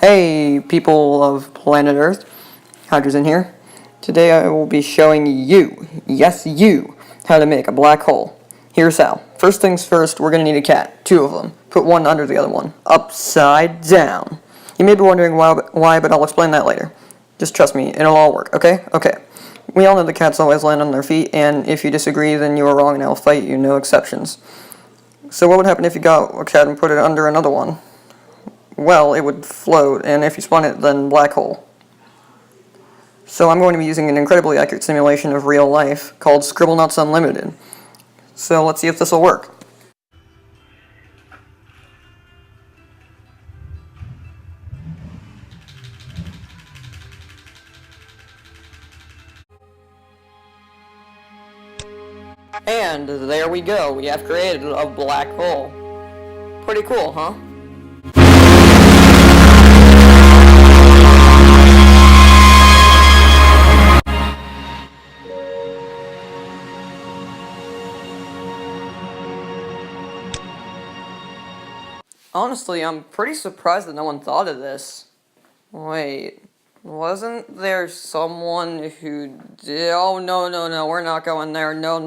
Hey, people of planet Earth, Hydrogen here. Today I will be showing you, yes you, how to make a black hole. Here's how. First things first, we're going to need a cat, two of them. Put one under the other one, upside down. You may be wondering why, but I'll explain that later. Just trust me, it'll all work, okay? Okay. We all know the cats always land on their feet, and if you disagree, then you are wrong and I'll fight you, no exceptions. So what would happen if you got a cat and put it under another one? Well, it would float, and if you spun it, then black hole. So I'm going to be using an incredibly accurate simulation of real life called Scribblenauts Unlimited. So let's see if this will work. And there we go, we have created a black hole. Pretty cool, huh? Honestly, I'm pretty surprised that no one thought of this. Wait, wasn't there someone who did? Oh, no, we're not going there. No.